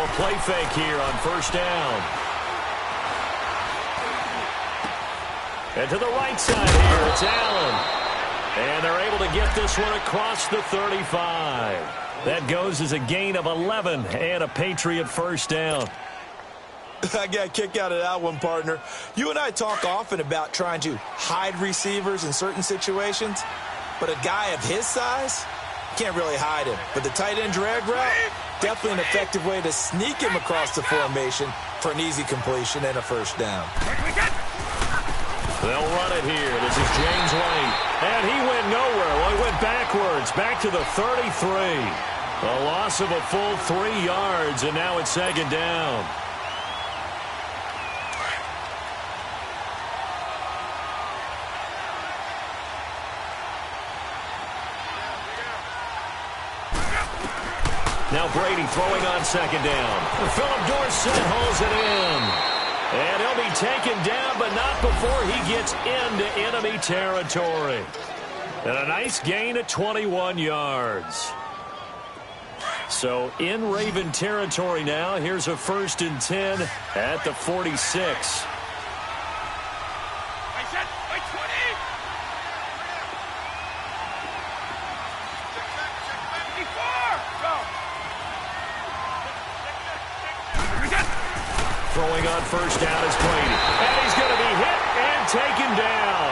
Now a play fake here on first down. And to the right side here, it's Allen. And they're able to get this one across the 35. That goes as a gain of 11 and a Patriot first down. I got a kick out of that one, partner. You and I talk often about trying to hide receivers in certain situations, but a guy of his size can't really hide him. But the tight end drag route, definitely an effective way to sneak him across the formation for an easy completion and a first down. They'll run it here. This is James White. And he went nowhere. Well, he went backwards, back to the 33. A loss of a full 3 yards, and now it's second down. Now Brady throwing on second down. Philip Dorsett hauls it in. And he'll be taken down, but not before he gets into enemy territory. And a nice gain of 21 yards. So in Raven territory now. Here's a 1st and 10 at the 46. Throwing on first down is Brady. And he's going to be hit and taken down.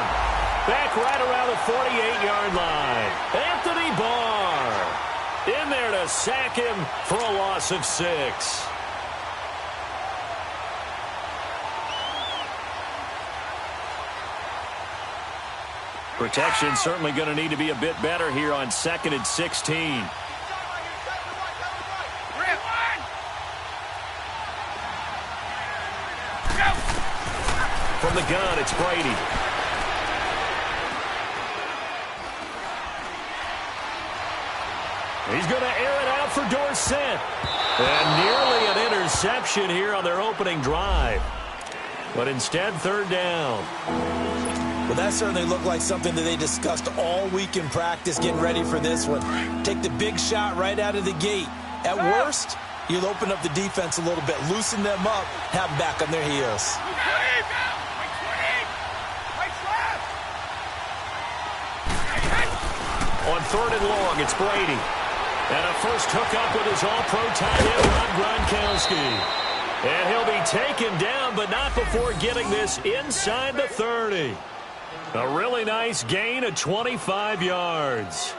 Back right around the 48-yard line. Anthony Barr in there to sack him for a loss of 6. Protection certainly going to need to be a bit better here on 2nd and 16. From the gun, it's Brady. He's going to air it out for Dorsett. And nearly an interception here on their opening drive. But instead, 3rd down. Well, that certainly looked like something that they discussed all week in practice getting ready for this one. Take the big shot right out of the gate. At worst, you'll open up the defense a little bit, loosen them up, have them back on their heels. On 3rd and long, it's Brady. And a first hookup with his all-pro tight end, Rob Gronkowski. And he'll be taken down, but not before getting this inside the 30. A really nice gain of 25 yards.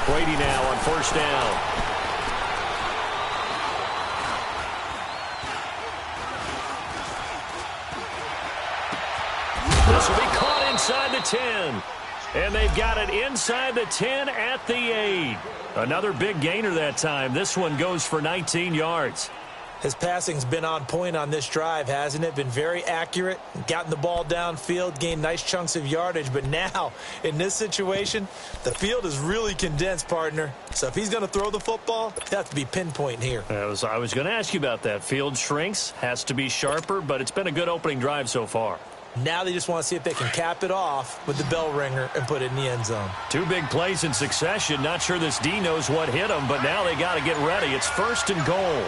Brady now on first down. This will be caught inside the 10. And they've got it inside the 10 at the 8. Another big gainer that time. This one goes for 19 yards. His passing's been on point on this drive, hasn't it? Been very accurate, gotten the ball downfield, gained nice chunks of yardage. But now, in this situation, the field is really condensed, partner. So if he's going to throw the football, it has to be pinpoint here. I was going to ask you about that. Field shrinks, has to be sharper, but it's been a good opening drive so far. Now they just want to see if they can cap it off with the bell ringer and put it in the end zone. 2 big plays in succession. Not sure this D knows what hit him, but now they got to get ready. It's 1st and goal.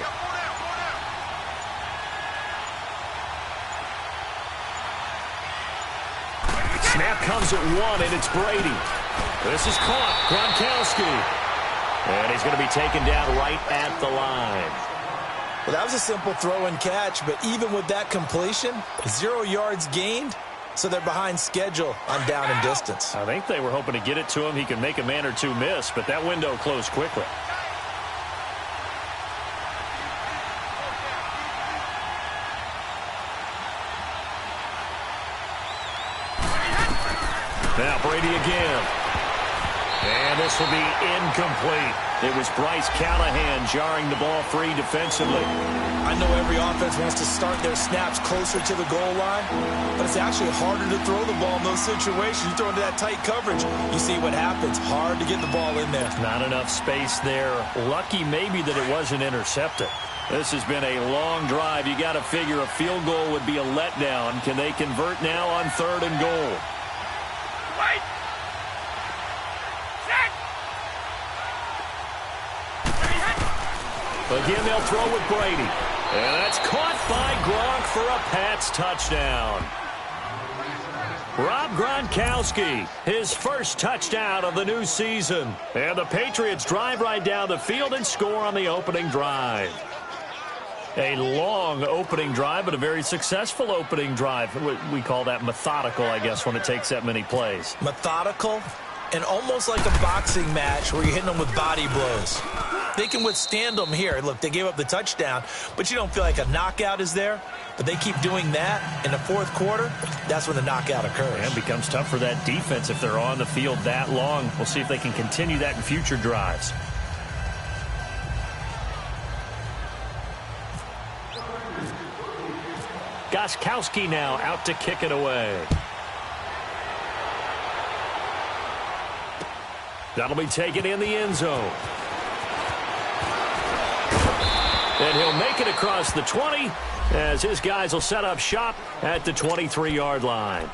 Snap comes at 1, and it's Brady. This is caught. Gronkowski. And he's going to be taken down right at the line. Well, that was a simple throw and catch, but even with that completion, 0 yards gained, so they're behind schedule on down and distance. I think they were hoping to get it to him. He could make a man or two miss, but that window closed quickly. Now Brady again. And This will be incomplete. It was Bryce Callahan jarring the ball free defensively. I know every offense wants to start their snaps closer to the goal line, but it's actually harder to throw the ball in those situations. You throw into that tight coverage, you see what happens. Hard to get the ball in there. Not enough space there. Lucky maybe that it wasn't intercepted. This has been a long drive. You got to figure a field goal would be a letdown. Can they convert now on 3rd and goal? Wait! Again, they'll throw with Brady. And that's caught by Gronk for a Pats touchdown. Rob Gronkowski, his first touchdown of the new season. And the Patriots drive right down the field and score on the opening drive. A long opening drive, but a very successful opening drive. We call that methodical, I guess, when it takes that many plays. Methodical and almost like a boxing match where you're hitting them with body blows. They can withstand them here. Look, they gave up the touchdown, but you don't feel like a knockout is there. But they keep doing that in the 4th quarter. That's when the knockout occurs. And it becomes tough for that defense if they're on the field that long. We'll see if they can continue that in future drives. Gostkowski now out to kick it away. That'll be taken in the end zone. And he'll make it across the 20 as his guys will set up shop at the 23-yard line.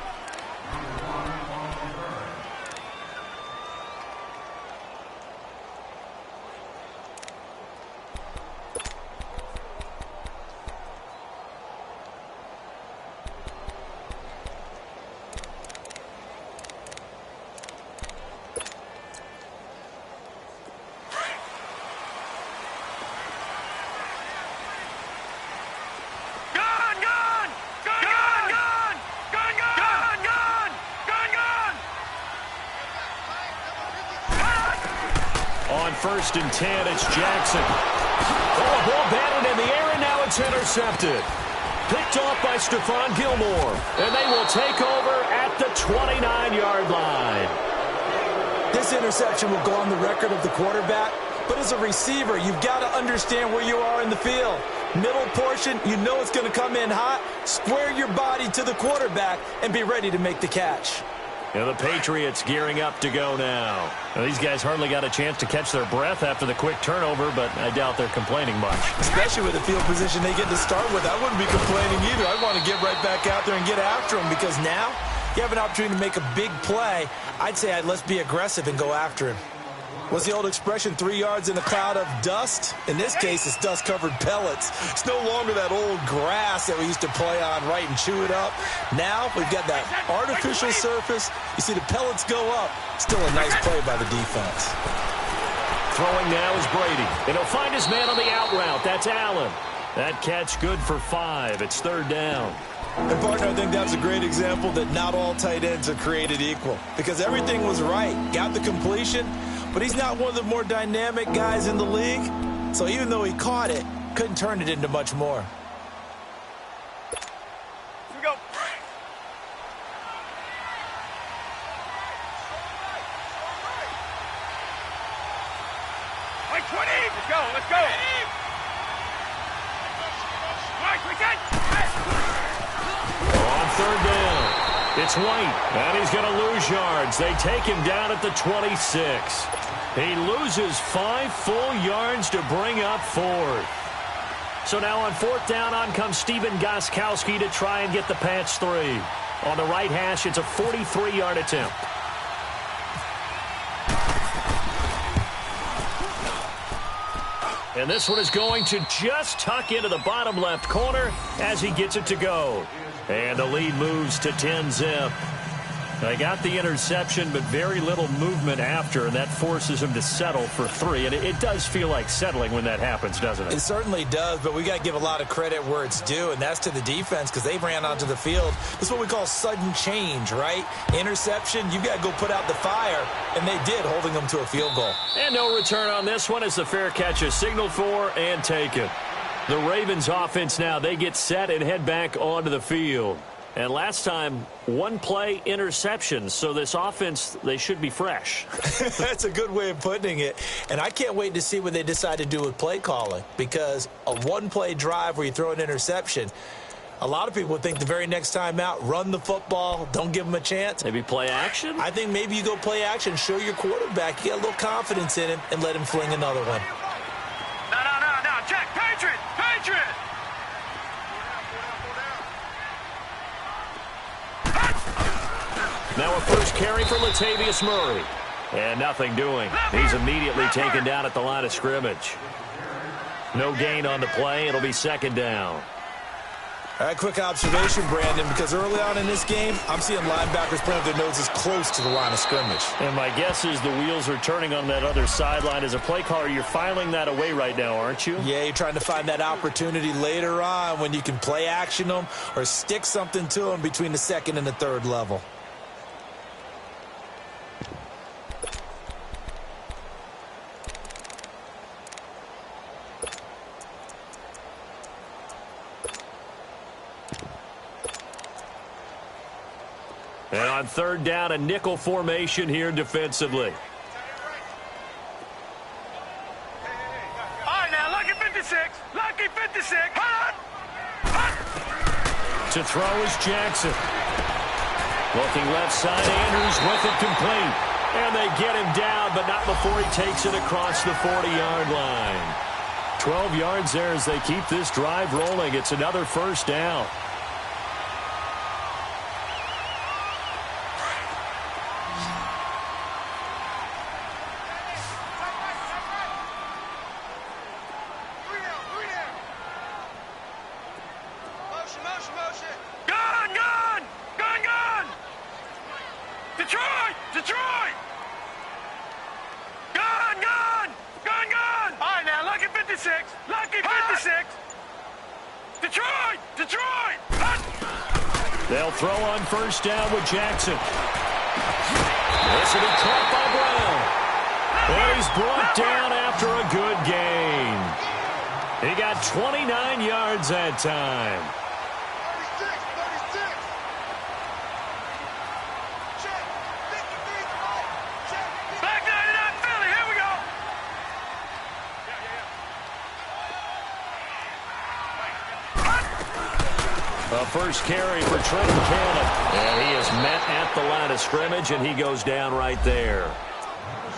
On 1st and 10, it's Jackson. Oh, a ball batted in the air, and now it's intercepted. Picked off by Stephon Gilmore, and they will take over at the 29-yard line. This interception will go on the record of the quarterback, but as a receiver, you've got to understand where you are in the field. Middle portion, you know it's going to come in hot. Square your body to the quarterback and be ready to make the catch. And the Patriots gearing up to go now. These guys hardly got a chance to catch their breath after the quick turnover, but I doubt they're complaining much. Especially with the field position they get to start with. I wouldn't be complaining either. I'd want to get right back out there and get after them because now you have an opportunity to make a big play. I'd say let's be aggressive and go after him. What's the old expression, 3 yards in a cloud of dust? In this case, it's dust-covered pellets. It's no longer that old grass that we used to play on, right, and chew it up. Now we've got that artificial surface. You see the pellets go up. Still a nice play by the defense. Throwing now is Brady. And he'll find his man on the out route. That's Allen. That catch good for 5. It's 3rd down. And, partner, I think that's a great example that not all tight ends are created equal because everything was right. Got the completion, but he's not one of the more dynamic guys in the league. So even though he caught it, couldn't turn it into much more. Here we go. Like 20. Let's go. Let's go. On 3rd down, it's White, and he's going to lose yards. They take him down at the 26. He loses 5 full yards to bring up 4th. So now on 4th down, on comes Stephen Gostkowski to try and get the Pats 3. On the right hash, it's a 43-yard attempt. And this one is going to just tuck into the bottom left corner as he gets it to go. And the lead moves to 10-zip. They got the interception, but very little movement after, and that forces him to settle for 3. And it does feel like settling when that happens, doesn't it? It certainly does, but we got to give a lot of credit where it's due, and that's to the defense because they ran onto the field. This is what we call sudden change, right? Interception, you got to go put out the fire, and they did, holding them to a field goal. And no return on this one as the fair catch is signaled for and taken. The Ravens offense now, they get set and head back onto the field. And last time, one play interception. So this offense, they should be fresh. That's a good way of putting it. And I can't wait to see what they decide to do with play calling, because a one-play drive where you throw an interception, a lot of people would think the very next time out, run the football, don't give them a chance. Maybe play action? I think maybe you go play action, show your quarterback, you get a little confidence in him, and let him fling another one. No, check, Patriot! Now a first carry for Latavius Murray. And nothing doing. He's immediately taken down at the line of scrimmage. No gain on the play. It'll be second down. All right, quick observation, Brandon, because early on in this game, I'm seeing linebackers playing with their noses close to the line of scrimmage. And my guess is the wheels are turning on that other sideline. As a play caller, you're filing that away right now, aren't you? Yeah, you're trying to find that opportunity later on when you can play action them or stick something to them between the second and the third level. And on third down, a nickel formation here defensively. All right, now, lucky 56. Hot! To throw is Jackson. Looking left side, Andrews with it complete. And they get him down, but not before he takes it across the 40-yard line. 12 yards there as they keep this drive rolling. It's another first down. Detroit! Gun! All right, now, lucky 56. Detroit! They'll throw on first down with Jackson. This will be caught by Brown. And he's brought down after a good gain. He got 29 yards that time. A first carry for Trenton Cannon. And he is met at the line of scrimmage, and he goes down right there.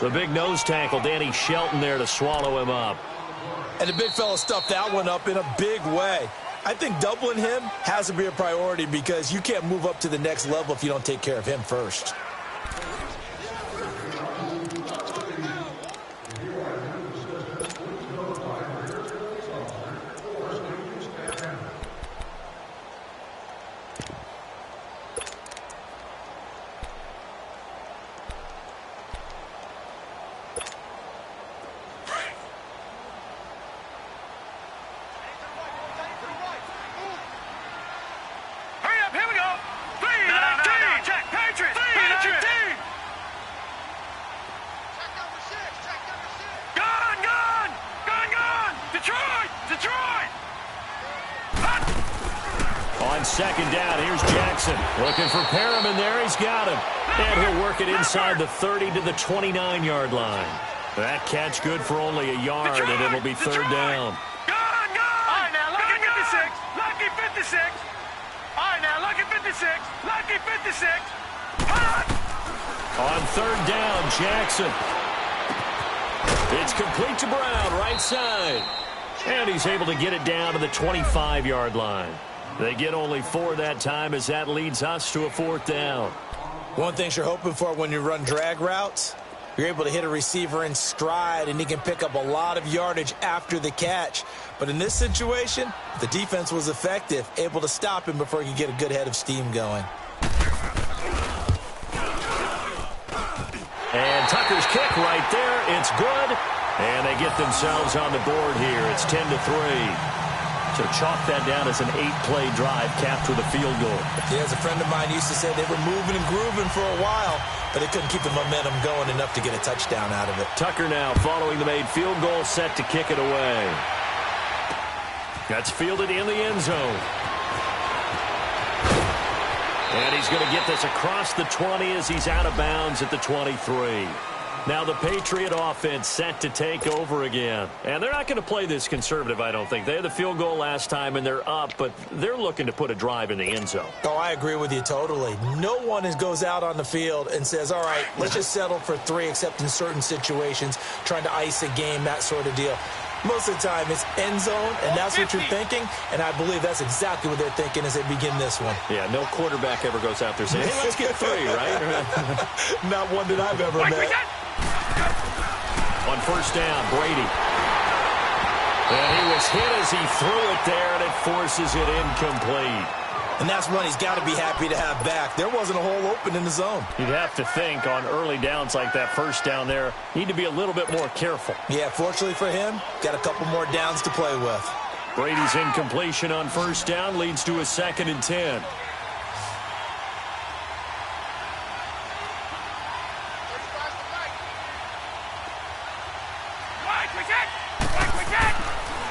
The big nose tackle, Danny Shelton, there to swallow him up. And the big fella stuffed that one up in a big way. I think doubling him has to be a priority because you can't move up to the next level if you don't take care of him first. Second down, here's Jackson. Looking for Perriman there, he's got him. And he'll work it inside the 30 to the 29-yard line. That catch good for only a yard, and it'll be third down. All right, now, lucky 56. All right, now, lucky 56. Hot! On third down, Jackson. It's complete to Brown, right side. And he's able to get it down to the 25-yard line. They get only 4 that time as that leads us to a fourth down. One thing you're hoping for when you run drag routes, you're able to hit a receiver in stride and he can pick up a lot of yardage after the catch. But in this situation, the defense was effective, able to stop him before he could get a good head of steam going. And Tucker's kick right there. It's good. And they get themselves on the board here. It's 10-3. So chalk that down as an 8-play drive capped with a field goal. Yeah, as a friend of mine used to say, they were moving and grooving for a while, but they couldn't keep the momentum going enough to get a touchdown out of it. Tucker now following the made field goal, set to kick it away. That's fielded in the end zone. And he's going to get this across the 20 as he's out of bounds at the 23. Now the Patriot offense set to take over again. And they're not going to play this conservative, I don't think. They had the field goal last time, and they're up, but they're looking to put a drive in the end zone. Oh, I agree with you totally. No one goes out on the field and says, all right, let's just settle for 3, except in certain situations, trying to ice a game, that sort of deal. Most of the time, it's end zone, and that's what you're thinking, and I believe that's exactly what they're thinking as they begin this one. Yeah, no quarterback ever goes out there saying, hey, let's get 3, right? Not one that I've ever met. On first down, Brady. And he was hit as he threw it there, and it forces it incomplete. And that's one he's got to be happy to have back. There wasn't a hole open in the zone. You'd have to think on early downs like that first down there, need to be a little bit more careful. Yeah, fortunately for him, got a couple more downs to play with. Brady's incompletion on first down leads to a 2nd and 10.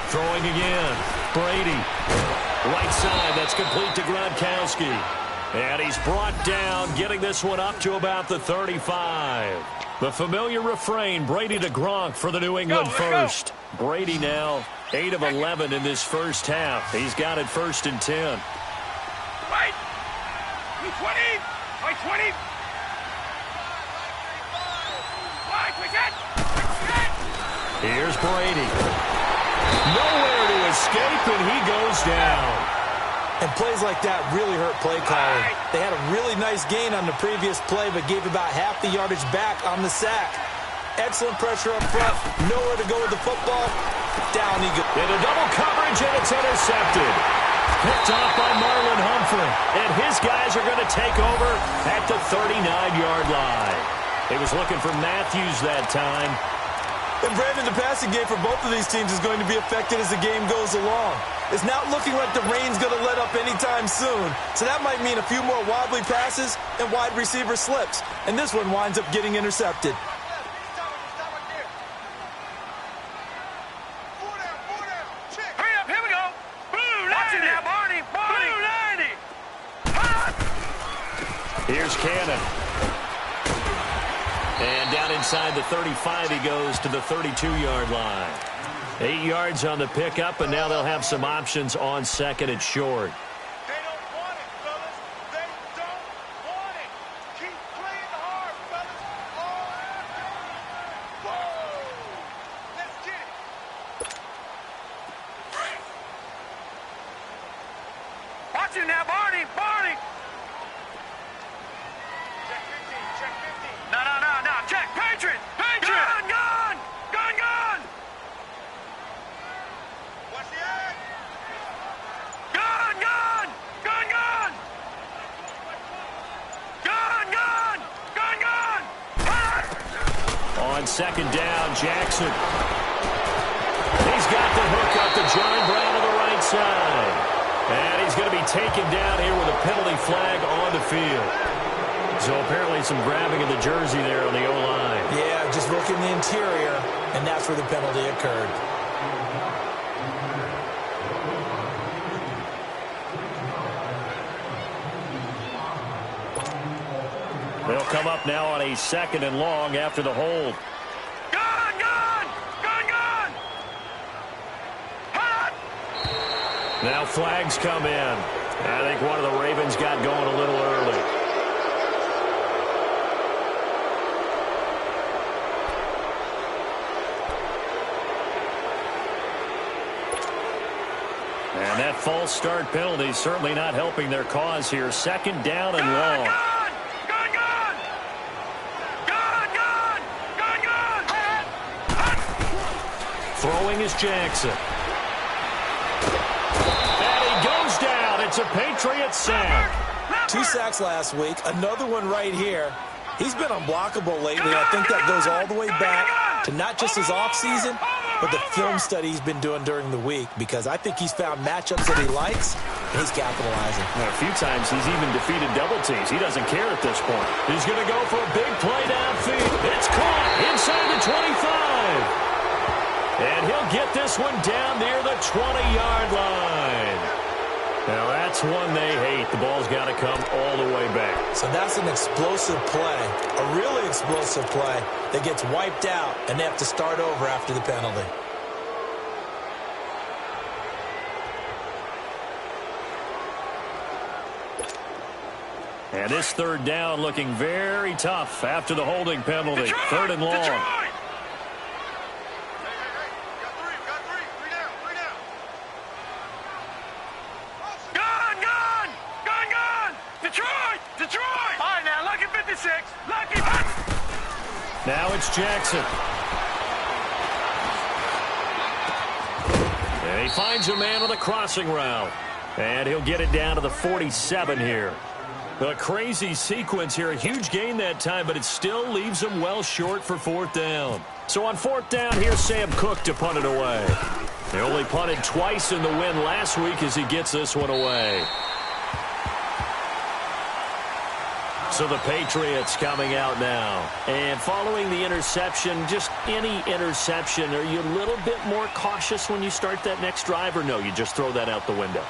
Throwing again. Brady. Right side, that's complete to Gronkowski. And he's brought down, getting this one up to about the 35. The familiar refrain, Brady to Gronk for the New England first. Brady now 8 of 11 in this first half. He's got it 1st and 10. Right. 20. Right 20. Here's Brady. Nowhere to escape, and he goes down. And plays like that really hurt play calling. They had a really nice gain on the previous play, but gave about half the yardage back on the sack. Excellent pressure up front. Nowhere to go with the football. Down he goes. Into double coverage, and it's intercepted. Picked off by Marlon Humphrey. And his guys are going to take over at the 39-yard line. He was looking for Matthews that time. And Brandon, the passing game for both of these teams is going to be affected as the game goes along. It's not looking like the rain's going to let up anytime soon. So that might mean a few more wobbly passes and wide receiver slips. And this one winds up getting intercepted. Hurry up, here we go. Blue 90. Watch it now, Barney. Blue 90. Here's Cannon. And down inside the 35, he goes to the 32-yard line. 8 yards on the pickup, and now they'll have some options on 2nd and short. They don't want it, fellas. They don't want it. Keep playing hard, fellas. All after. Whoa. Let's get it. Watch it now, Barney. Barney. Check 15. Check 15. No. Check. Patriot. Patriot. Gun. Watch the egg. Gun. On 2nd down, Jackson. He's got the hook up to John Brown to the right side. And he's going to be taken down here with a penalty flag on the field. So apparently some grabbing of the jersey there on the O-line. Yeah, just look in the interior, and that's where the penalty occurred. They'll come up now on a 2nd and long after the hold. Gun. Hot. Now flags come in. I think one of the Ravens got going a little early. And that false start penalty certainly not helping their cause here. 2nd down and long. Gun. Throwing is Jackson. And he goes down. It's a Patriot sack. 2 sacks last week, another one right here. He's been unblockable lately. I think that goes all the way back to not just his offseason, but the film study he's been doing during the week, because I think he's found matchups that he likes, and he's capitalizing. Now, a few times he's even defeated double teams. He doesn't care at this point. He's going to go for a big play downfield. It's caught inside the 25. And he'll get this one down near the 20-yard line. Now, that's one they hate. The ball's got to come all the way back. So that's an explosive play, a really explosive play that gets wiped out, and they have to start over after the penalty. And this third down looking very tough after the holding penalty. Third and long. Hey, we got three down. Gun! Detroit! All right, now, lucky 56. Lucky. Now it's Jackson. And he finds a man with a crossing route. And he'll get it down to the 47 here. A crazy sequence here. A huge gain that time, but it still leaves him well short for fourth down. So on fourth down, here's Sam Cook to punt it away. They only punted twice in the win last week as he gets this one away. So the Patriots coming out now. And following the interception, just any interception, are you a little bit more cautious when you start that next drive, or no, you just throw that out the window?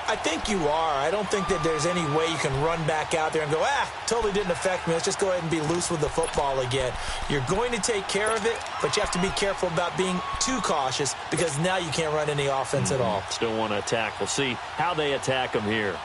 I think you are. I don't think that there's any way you can run back out there and go, totally didn't affect me. Let's just go ahead and be loose with the football again. You're going to take care of it, but you have to be careful about being too cautious because now you can't run any offense at all. Still want to attack. We'll see how they attack them here.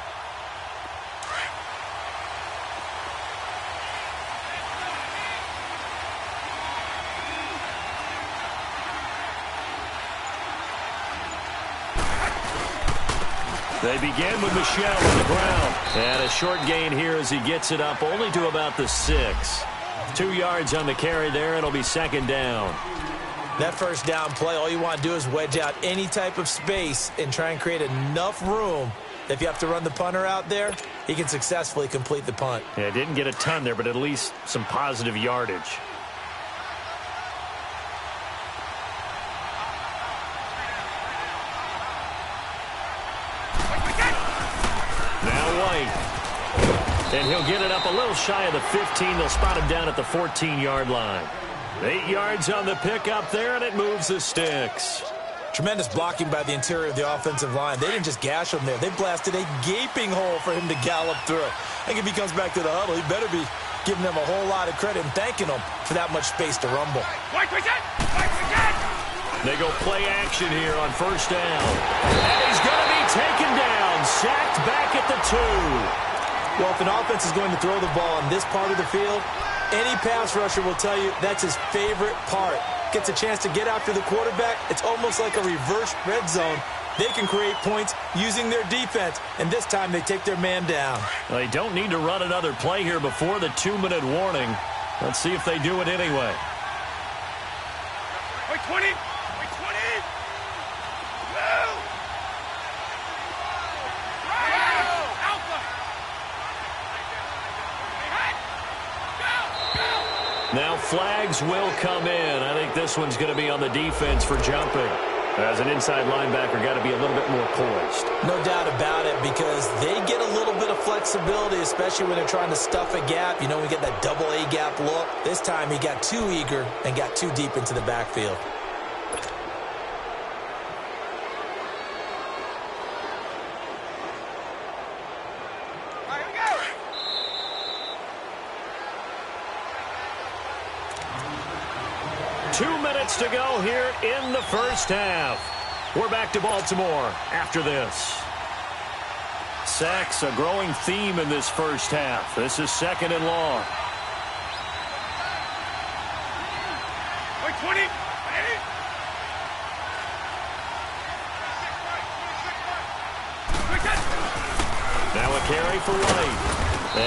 They begin with Michel on the ground. And a short gain here as he gets it up only to about the 6. 2 yards on the carry there. It'll be second down. That first down play, all you want to do is wedge out any type of space and try and create enough room that if you have to run the punter out there, he can successfully complete the punt. Yeah, didn't get a ton there, but at least some positive yardage. And he'll get it up a little shy of the 15. They'll spot him down at the 14-yard line. 8 yards on the pickup there, and it moves the sticks. Tremendous blocking by the interior of the offensive line. They didn't just gash him there. They blasted a gaping hole for him to gallop through. I think if he comes back to the huddle, he better be giving them a whole lot of credit and thanking them for that much space to rumble. They go play action here on first down. And he's going to be taken down, sacked back at the 2. Well, if an offense is going to throw the ball on this part of the field, any pass rusher will tell you that's his favorite part. Gets a chance to get after the quarterback. It's almost like a reverse red zone. They can create points using their defense, and this time they take their man down. Well, they don't need to run another play here before the 2-minute warning. Let's see if they do it anyway. Wait, 20. Now flags will come in. I think this one's going to be on the defense for jumping. As an inside linebacker, got to be a little bit more poised. No doubt about it, because they get a little bit of flexibility, especially when they're trying to stuff a gap. You know, we get that double A gap look. This time he got too eager and got too deep into the backfield. All right, here we go. 2 minutes to go here in the first half. We're back to Baltimore after this. Sacks, a growing theme in this first half. This is second and long. Wait, 20. Now a carry for White.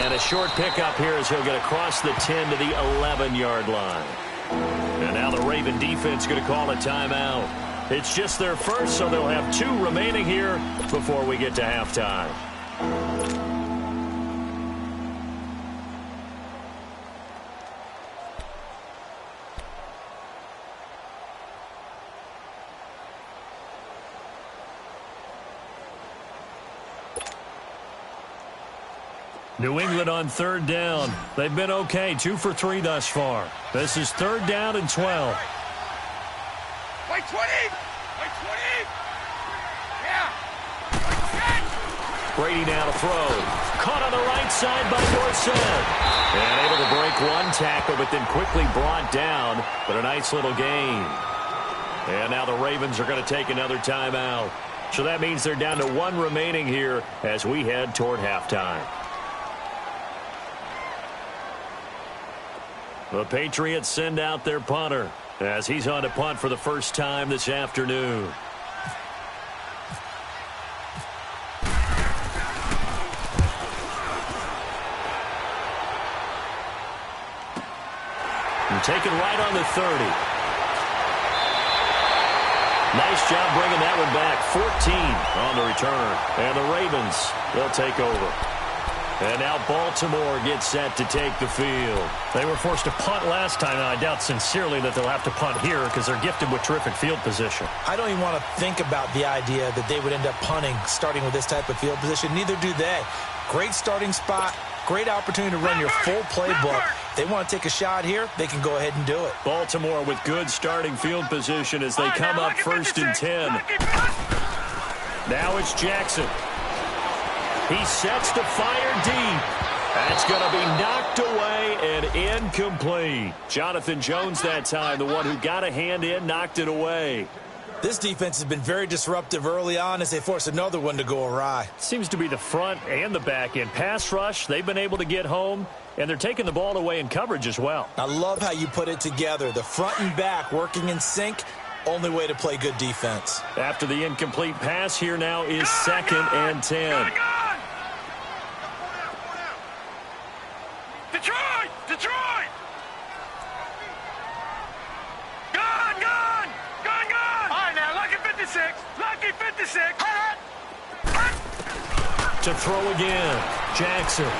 And a short pickup here as he'll get across the 10 to the 11-yard line. And now the Raven defense going to call a timeout. It's just their first, so they'll have 2 remaining here before we get to halftime. New England on third down. They've been okay, 2 for 3 thus far. This is third down and 12. Wait, 20. Wait, 20. Yeah. Wait, 10. Brady now to throw. Caught on the right side by Dorsett. And able to break one tackle, but then quickly brought down. But a nice little gain. And now the Ravens are going to take another timeout. So that means they're down to one remaining here as we head toward halftime. The Patriots send out their punter as he's on to punt for the first time this afternoon. And taken right on the 30. Nice job bringing that one back. 14 on the return. And the Ravens, they'll take over. And now Baltimore gets set to take the field. They were forced to punt last time, and I doubt sincerely that they'll have to punt here because they're gifted with terrific field position. I don't even want to think about the idea that they would end up punting starting with this type of field position. Neither do they. Great starting spot. Great opportunity to run your full playbook. They want to take a shot here, they can go ahead and do it. Baltimore with good starting field position as they come up first and 10. Now it's Jackson. He sets to fire deep. That's going to be knocked away and incomplete. Jonathan Jones that time, the one who got a hand in, knocked it away. This defense has been very disruptive early on as they force another one to go awry. Seems to be the front and the back end. Pass rush, they've been able to get home, and they're taking the ball away in coverage as well. I love how you put it together. The front and back working in sync, only way to play good defense. After the incomplete pass, here now is 2nd and 10. Detroit! Detroit! Gone! Gone! Gone! Gone! All right, now, lucky 56. Lucky 56. To throw again, Jackson.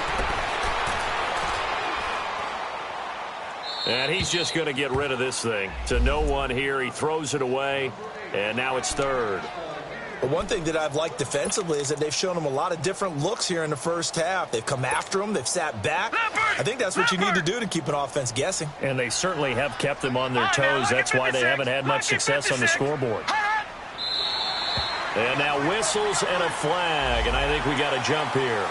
And he's just going to get rid of this thing. To no one here. He throws it away, and now it's 3rd. But one thing that I've liked defensively is that they've shown them a lot of different looks here in the first half. They've come after them. They've sat back. I think that's what you need to do to keep an offense guessing. And they certainly have kept them on their toes. That's why they haven't had much success on the scoreboard. And now whistles and a flag, and I think we got a jump here.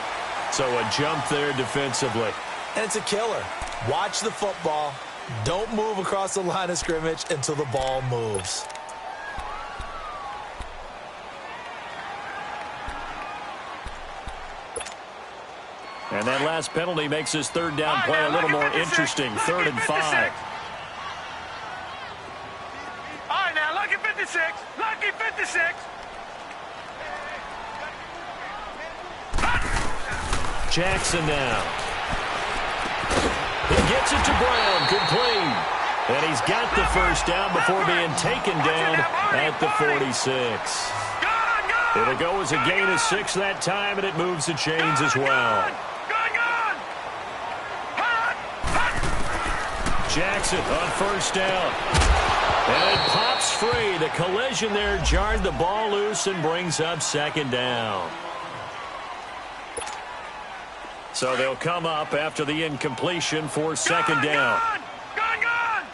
So a jump there defensively. And it's a killer. Watch the football. Don't move across the line of scrimmage until the ball moves. And that last penalty makes his 3rd down play a little more interesting. 3rd and 5. All right, now, lucky 56. Lucky 56. Jackson now. He gets it to Brown, complete. And he's got the first down before being taken down at the 46. It'll go as a gain of 6 that time, and it moves the chains as well. Jackson on first down. And it pops free. The collision there jarred the ball loose and brings up 2nd down. So they'll come up after the incompletion for 2nd down. Gone!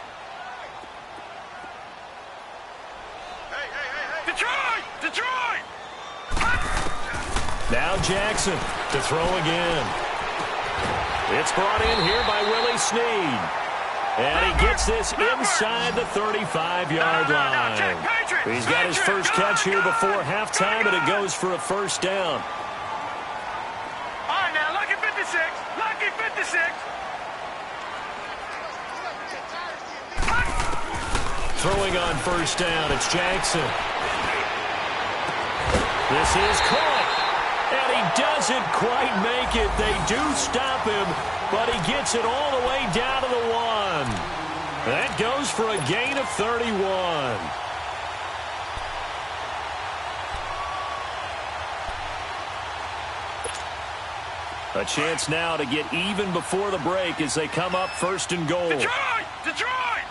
Detroit! Detroit! Now Jackson to throw again. It's brought in here by Willie Snead. And he gets this inside the 35-yard line. He's got his first catch here before halftime, and it goes for a first down. All right, now, lucky 56. Lucky 56. Throwing on first down, it's Jackson. This is caught. And he doesn't quite make it. They do stop him, but he gets it all the way down to the 1. That goes for a gain of 31. A chance now to get even before the break as they come up 1st and goal. Detroit! Detroit!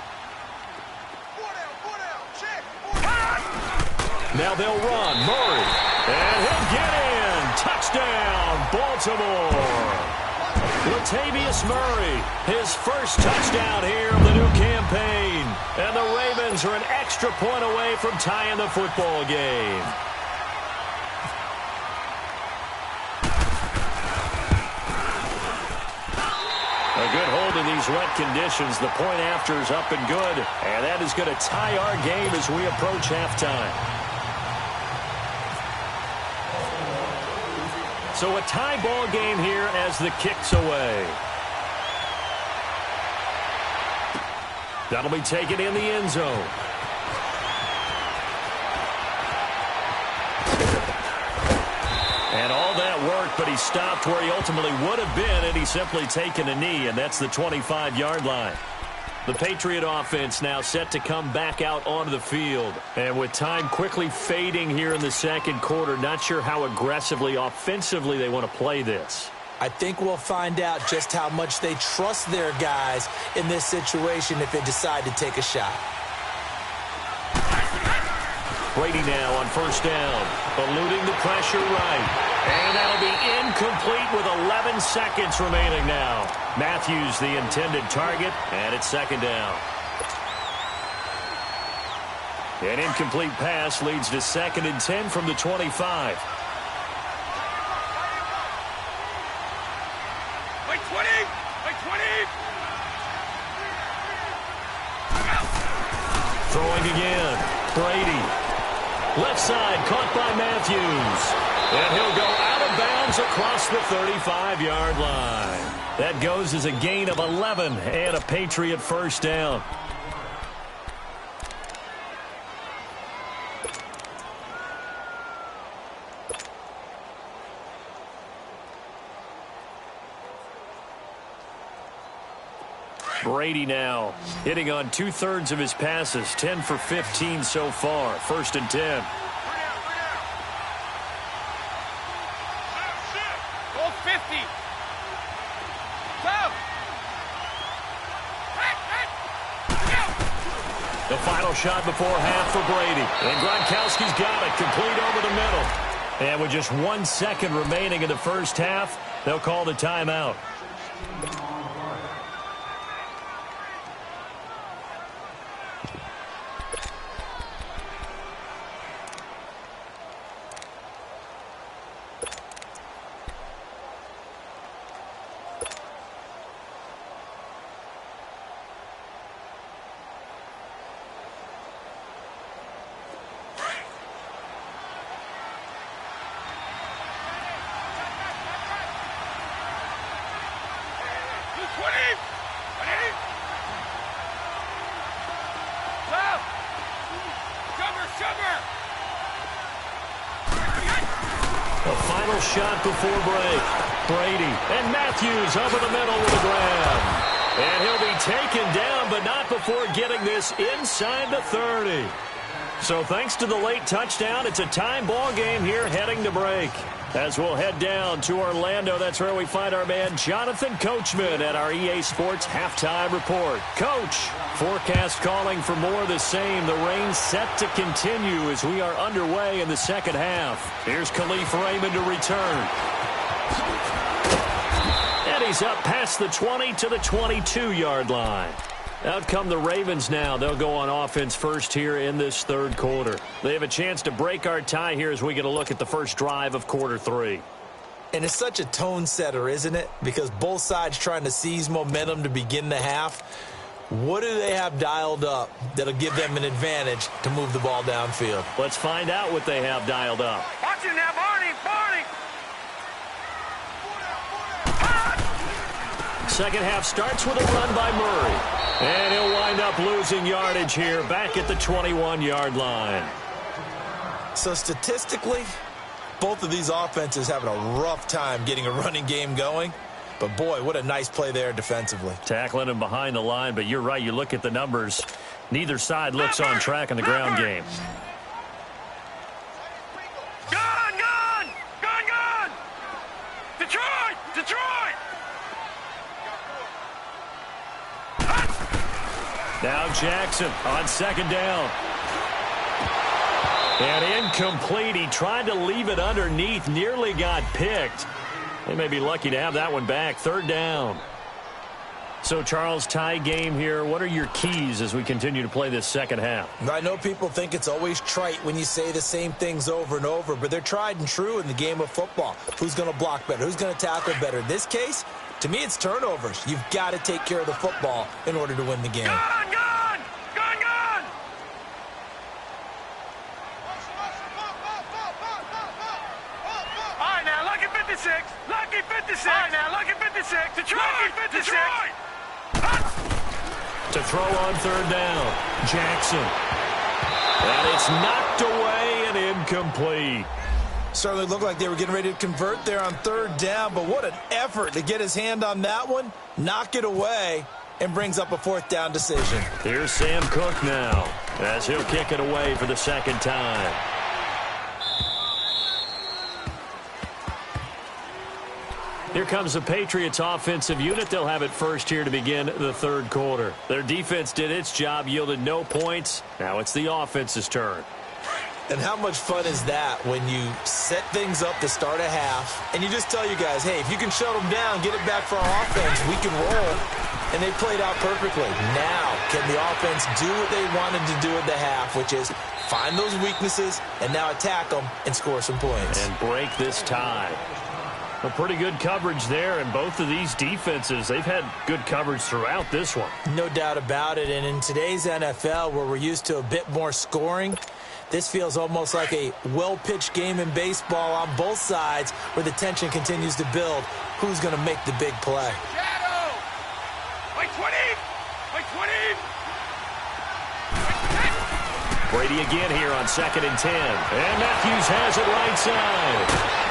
Now they'll run. Murray. And he'll get in. Touchdown, Baltimore. Latavius Murray, his first touchdown here of the new campaign. And the Ravens are an extra point away from tying the football game. these wet conditions, the point after is up and good. And that is going to tie our game as we approach halftime. So a tie ball game here as the kick's away. That'll be taken in the end zone. And all that work, but he stopped where he ultimately would have been, and he's simply taken a knee, and that's the 25-yard line. The Patriot offense now set to come back out onto the field. And with time quickly fading here in the second quarter, not sure how aggressively, offensively they want to play this. I think we'll find out just how much they trust their guys in this situation if they decide to take a shot. Brady now on first down, eluding the pressure right. And that'll be incomplete with 11 seconds remaining now. Matthews, the intended target, and it's second down. An incomplete pass leads to 2nd and 10 from the 25. Like 20! Like 20! Throwing again. Brady. Left side, caught by Matthews. And he'll go out of bounds across the 35-yard line. That goes as a gain of 11 and a Patriot first down. Brady now hitting on 2/3 of his passes, 10 for 15 so far. 1st and 10. Go 50! Go! The final shot before half for Brady. And Gronkowski's got it, complete over the middle. And with just 1 second remaining in the first half, they'll call the timeout. Shot before break. Brady and Matthews over the middle with a grab. And he'll be taken down, but not before getting this inside the 30. So thanks to the late touchdown, it's a time ball game here heading to break. As we'll head down to Orlando, that's where we find our man Jonathan Coachman at our EA Sports Halftime Report. Coach, forecast calling for more of the same. The rain set to continue as we are underway in the second half. Here's Khalif Raymond to return. And he's up past the 20 to the 22-yard line. Out come the Ravens now. They'll go on offense first here in this third quarter. They have a chance to break our tie here as we get a look at the first drive of quarter 3. And it's such a tone setter, isn't it? Because both sides trying to seize momentum to begin the half. What do they have dialed up that'll give them an advantage to move the ball downfield? Let's find out what they have dialed up. Watch it now, Barney! Barney! Second half starts with a run by Murray. And he'll wind up losing yardage here back at the 21-yard line. So statistically, both of these offenses having a rough time getting a running game going. But, boy, what a nice play there defensively. Tackling him behind the line, but you're right. You look at the numbers. Neither side looks on track in the ground game. Gone! Gone! Gone! Gone! Detroit! Detroit! Now Jackson on second down. And incomplete. He tried to leave it underneath. Nearly got picked. They may be lucky to have that one back. Third down. So, Charles, tie game here. What are your keys as we continue to play this second half? I know people think it's always trite when you say the same things over and over, but they're tried and true in the game of football. Who's going to block better? Who's going to tackle better? In this case, To me, it's turnovers. You've got to take care of the football in order to win the game. Gone! All right, now, lucky 56. Lucky 56. All right, now, lucky 56. Detroit! Lucky 56. Detroit! To throw on third down, Jackson. And it's knocked away and incomplete. Certainly looked like they were getting ready to convert there on third down, but what an effort to get his hand on that one, knock it away, and brings up a fourth down decision. Here's Sam Cook now, as he'll kick it away for the second time. Here comes the Patriots offensive unit. They'll have it first here to begin the third quarter. Their defense did its job, yielded no points. Now it's the offense's turn. And how much fun is that when you set things up to start a half, and you just tell you guys, hey, if you can shut them down, get it back for our offense, we can roll. And they played out perfectly. Now, can the offense do what they wanted to do at the half, which is find those weaknesses and now attack them and score some points. And break this tie. A pretty good coverage there, and both of these defenses, they've had good coverage throughout this one. No doubt about it, and in today's NFL, where we're used to a bit more scoring, this feels almost like a well-pitched game in baseball on both sides where the tension continues to build. Who's going to make the big play? Shadow! Wait 20! Wait 20! Brady again here on 2nd and 10. And Matthews has it right side.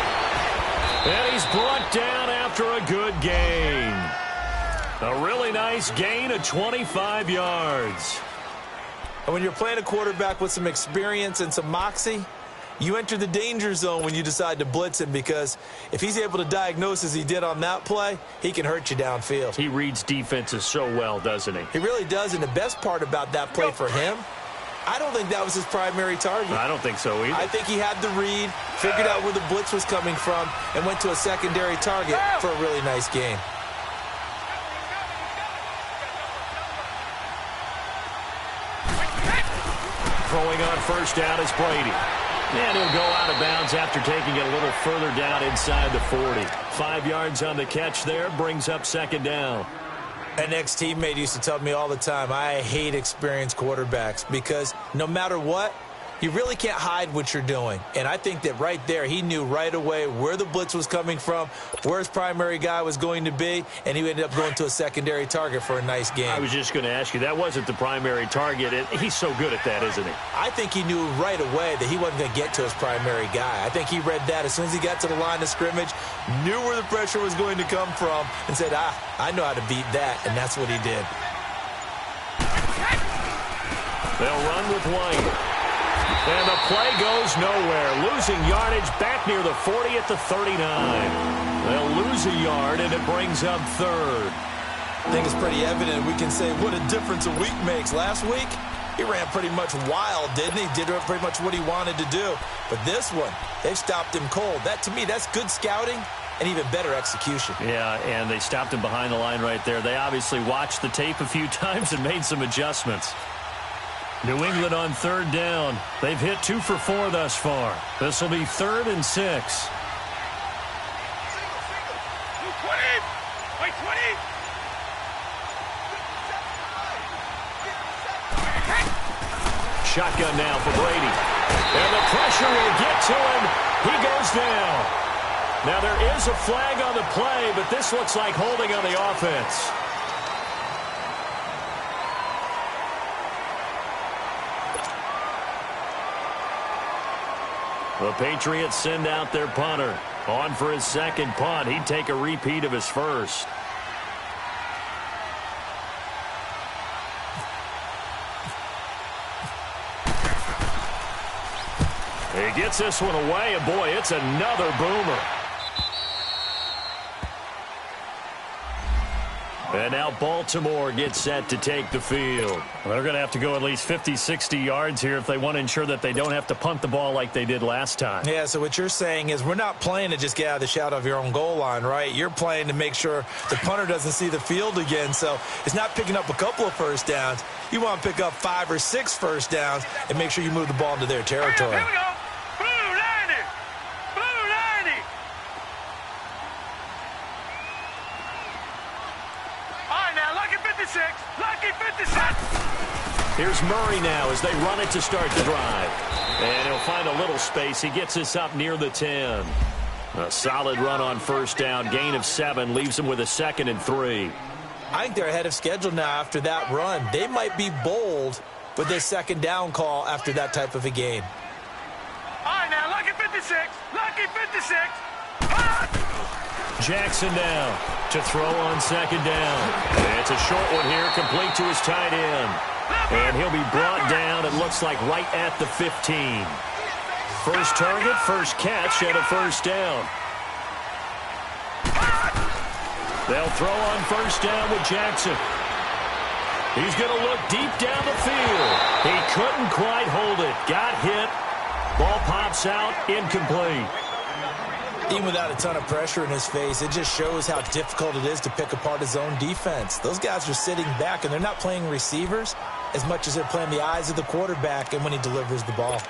And he's brought down after a good gain. A really nice gain of 25 yards. And when you're playing a quarterback with some experience and some moxie, you enter the danger zone when you decide to blitz him, because if he's able to diagnose as he did on that play, he can hurt you downfield. He reads defenses so well, doesn't he? He really does, and the best part about that play for him, I don't think that was his primary target. I don't think so either. I think he had the read, figured out where the blitz was coming from, and went to a secondary target for a really nice game. Throwing on first down is Brady. And he'll go out of bounds after taking it a little further down inside the 40. 5 yards on the catch there, brings up 2nd down. An ex-teammate used to tell me all the time, I hate experienced quarterbacks, because no matter what, you really can't hide what you're doing. And I think that right there, he knew right away where the blitz was coming from, where his primary guy was going to be, and he ended up going to a secondary target for a nice game. I was just going to ask you, that wasn't the primary target. He's so good at that, isn't he? I think he knew right away that he wasn't going to get to his primary guy. I think he read that as soon as he got to the line of scrimmage, knew where the pressure was going to come from, and said, I know how to beat that, and that's what he did. They'll run with White. And the play goes nowhere. Losing yardage back near the 40 at the 39. They'll lose a yard, and it brings up 3rd. I think it's pretty evident. We can say what a difference a week makes. Last week, he ran pretty much wild, didn't he? Did pretty much what he wanted to do. But this one, they've stopped him cold. That, to me, that's good scouting and even better execution. Yeah, and they stopped him behind the line right there. They obviously watched the tape a few times and made some adjustments. New England on 3rd down. They've hit 2 for 4 thus far. This will be 3rd and 6. Shotgun now for Brady. And the pressure will get to him. He goes down. Now there is a flag on the play, but this looks like holding on the offense. The Patriots send out their punter. On for his 2nd punt. He'd take a repeat of his first. He gets this one away, and boy, it's another boomer. And now Baltimore gets set to take the field. Well, they're going to have to go at least 50, 60 yards here if they want to ensure that they don't have to punt the ball like they did last time. Yeah, so what you're saying is we're not playing to just get out of the shadow of your own goal line, right? You're playing to make sure the punter doesn't see the field again. So it's not picking up a couple of first downs. You want to pick up 5 or 6 first downs and make sure you move the ball into their territory. Here we go. Blue 90. Blue 90. Here's Murray now as they run it to start the drive. And he'll find a little space. He gets us up near the 10. A solid run on first down. Gain of 7 leaves him with a 2nd and 3. I think they're ahead of schedule now after that run. They might be bold with this 2nd down call after that type of a game. All right, now, lucky 56. Lucky 56. Jackson now to throw on 2nd down. It's a short one here, complete to his tight end. And he'll be brought down, it looks like, right at the 15. First target, first catch, and a first down. They'll throw on first down with Jackson. He's going to look deep down the field. He couldn't quite hold it. Got hit. Ball pops out, incomplete. Even without a ton of pressure in his face, it just shows how difficult it is to pick apart his own defense. Those guys are sitting back, and they're not playing receivers as much as they're playing the eyes of the quarterback and when he delivers the ball.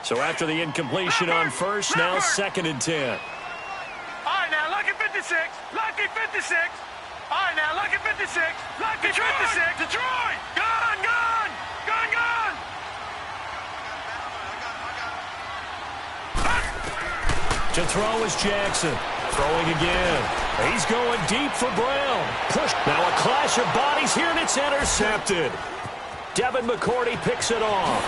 So after the incompletion on first, now 2nd and 10. All right, now, lucky 56. Lucky 56. All right, now, lucky 56. Lucky 56. Detroit! Gone, gone! Gone, gone! To throw is Jackson. Throwing again. He's going deep for Brown. Push. Now a clash of bodies here, and it's intercepted. Devin McCourty picks it off.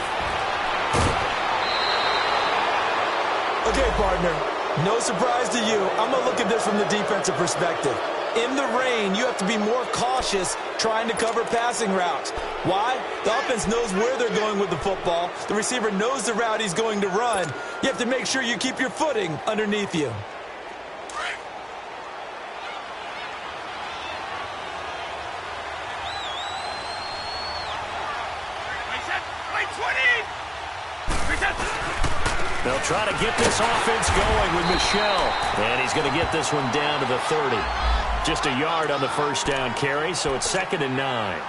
Okay, partner, no surprise to you. I'm going to look at this from the defensive perspective. In the rain, you have to be more cautious trying to cover passing routes. Why? The offense knows where they're going with the football. The receiver knows the route he's going to run. You have to make sure you keep your footing underneath you. They'll try to get this offense going with Michelle. And he's going to get this one down to the 30. Just a yard on the first down carry, so it's 2nd and 9.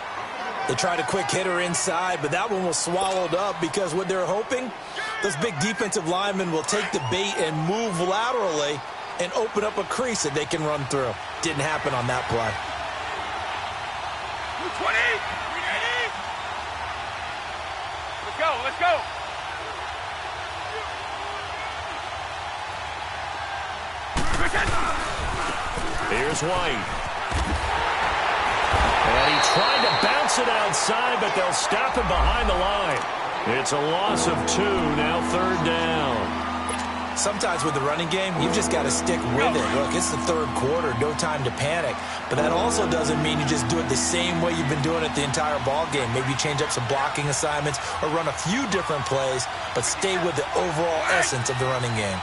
They tried a quick hitter inside, but that one was swallowed up because what they're hoping, those big defensive linemen will take the bait and move laterally and open up a crease that they can run through. Didn't happen on that play. 20. Let's go, let's go. Here's White. And he tried to bounce it outside, but they'll stop him behind the line. It's a loss of 2, now 3rd down. Sometimes with the running game, you've just got to stick with it. Look, it's the 3rd quarter, no time to panic. But that also doesn't mean you just do it the same way you've been doing it the entire ball game. Maybe you change up some blocking assignments or run a few different plays, but stay with the overall essence of the running game.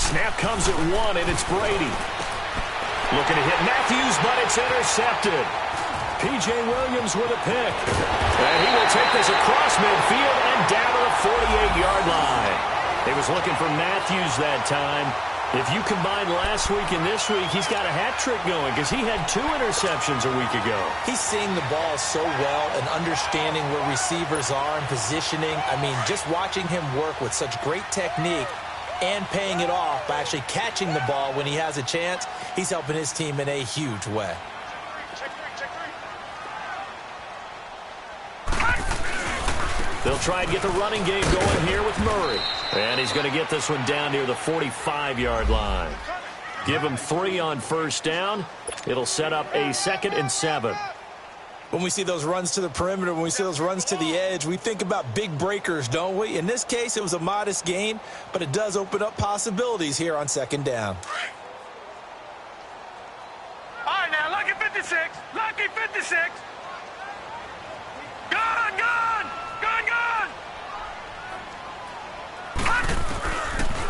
Snap comes at 1, and it's Brady. Looking to hit Matthews, but it's intercepted. P.J. Williams with a pick. And he will take this across midfield and down to the 48-yard line. He was looking for Matthews that time. If you combine last week and this week, he's got a hat trick going because he had 2 interceptions a week ago. He's seeing the ball so well and understanding where receivers are and positioning. I mean, just watching him work with such great technique and paying it off by actually catching the ball when he has a chance, he's helping his team in a huge way. They'll try and get the running game going here with Murray. And he's going to get this one down near the 45-yard line. Give him 3 on first down. It'll set up a 2nd and 7. When we see those runs to the perimeter, when we see those runs to the edge, we think about big breakers, don't we? In this case, it was a modest gain, but it does open up possibilities here on 2nd down. All right, now, lucky 56. Lucky 56. Gone, gone. Gone, gone.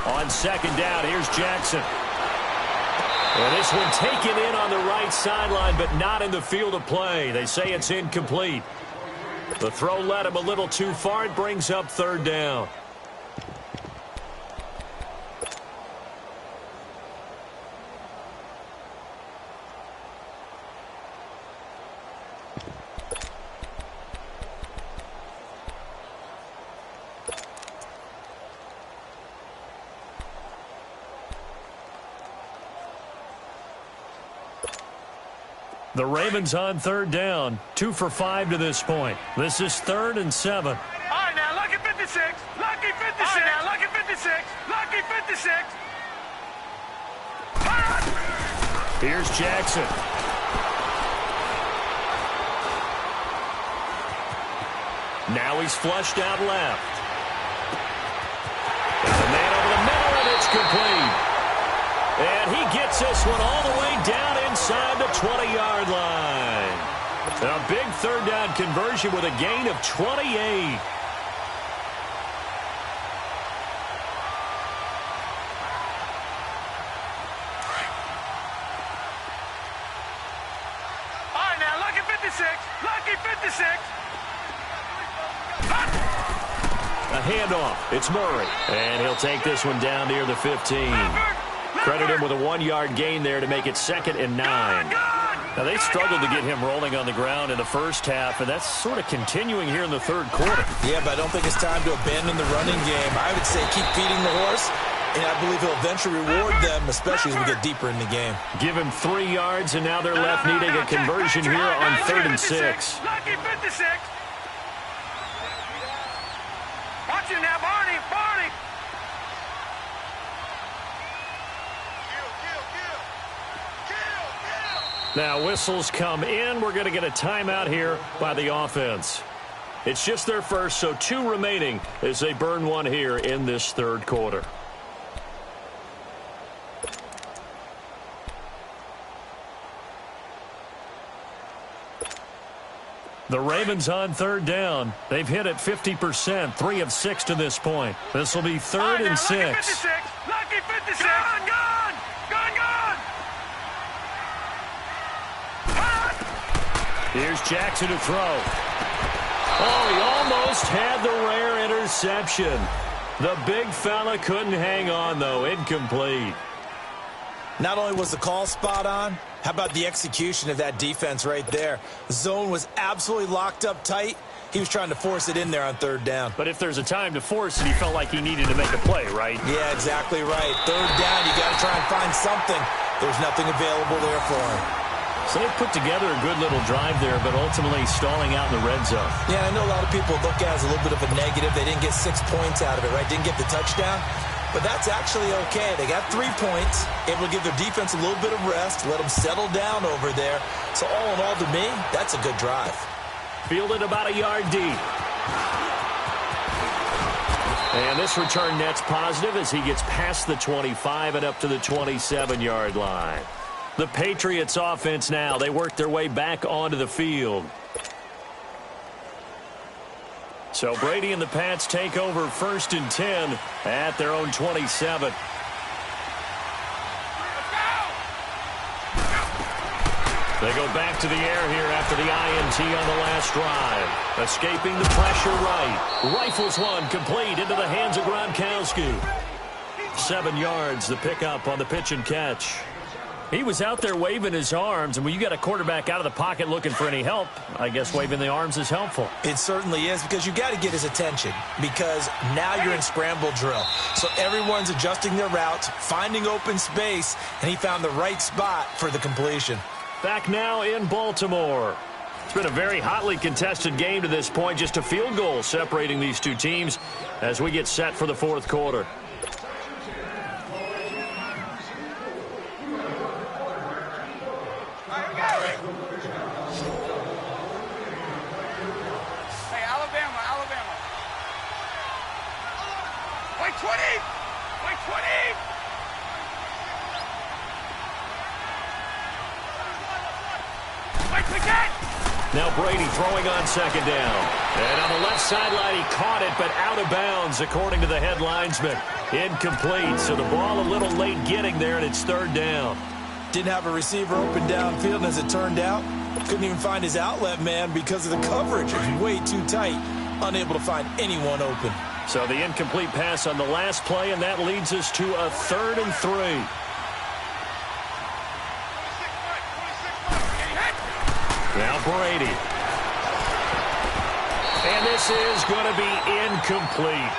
On 2nd down, here's Jackson. And this one taken in on the right sideline, but not in the field of play. They say it's incomplete. The throw led him a little too far. It brings up third down. The Ravens on third down. 2 for 5 to this point. This is 3rd and 7. All right, now, lucky 56. Lucky 56. All right, now, lucky 56. Lucky 56. Here's Jackson. Now he's flushed out left. Got a man over the middle, and it's complete. And he gets this one all the way down inside the 20-yard line. A big third down conversion with a gain of 28. All right, now, lucky 56. Lucky 56. A handoff. It's Murray. And he'll take this one down near the 15. Credit him with a 1-yard gain there to make it 2nd and 9. Now, they struggled to get him rolling on the ground in the first half, and that's sort of continuing here in the third quarter. Yeah, but I don't think it's time to abandon the running game. I would say keep feeding the horse, and I believe he'll eventually reward them, especially as we get deeper in the game. Give him 3 yards, and now they're left needing a conversion here on 3rd and 6. Lucky 56. Watch him now, Barney. Barney. Now whistles come in. We're going to get a timeout here by the offense. It's just their first, so 2 remaining as they burn one here in this third quarter. The Ravens on third down. They've hit it 50%, 3 of 6 to this point. This will be 3rd and 6. Lucky 56. Lucky 56. Gone, gone. Gone, gone. Here's Jackson to throw. Oh, he almost had the rare interception. The big fella couldn't hang on, though. Incomplete. Not only was the call spot on, how about the execution of that defense right there? The zone was absolutely locked up tight. He was trying to force it in there on 3rd down. But if there's a time to force it, he felt like he needed to make a play, right? Yeah, exactly right. 3rd down, you got to try and find something. There's nothing available there for him. So they put together a good little drive there, but ultimately stalling out in the red zone. Yeah, I know a lot of people look at it as a little bit of a negative. They didn't get 6 points out of it, right? Didn't get the touchdown. But that's actually okay. They got 3 points, able to give their defense a little bit of rest, let them settle down over there. So all in all, to me, that's a good drive. Fielded about a yard deep. And this return net's positive as he gets past the 25 and up to the 27-yard line. The Patriots offense now, they work their way back onto the field. So Brady and the Pats take over 1st and 10 at their own 27. They go back to the air here after the INT on the last drive. Escaping the pressure right. Rifles one complete into the hands of Gronkowski. 7 yards, the pickup on the pitch and catch. He was out there waving his arms, and when you got a quarterback out of the pocket looking for any help, I guess waving the arms is helpful. It certainly is, because you got to get his attention, because now you're in scramble drill. So everyone's adjusting their routes, finding open space, and he found the right spot for the completion. Back now in Baltimore. It's been a very hotly contested game to this point, just a field goal separating these two teams as we get set for the fourth quarter. Now Brady throwing on 2nd down. And on the left sideline, he caught it, but out of bounds, according to the head linesman. Incomplete, so the ball a little late getting there, and it's 3rd down. Didn't have a receiver open downfield, and as it turned out, couldn't even find his outlet man because of the coverage. It was way too tight, unable to find anyone open. So the incomplete pass on the last play, and that leads us to a 3rd and 3. Now Brady. And this is going to be incomplete.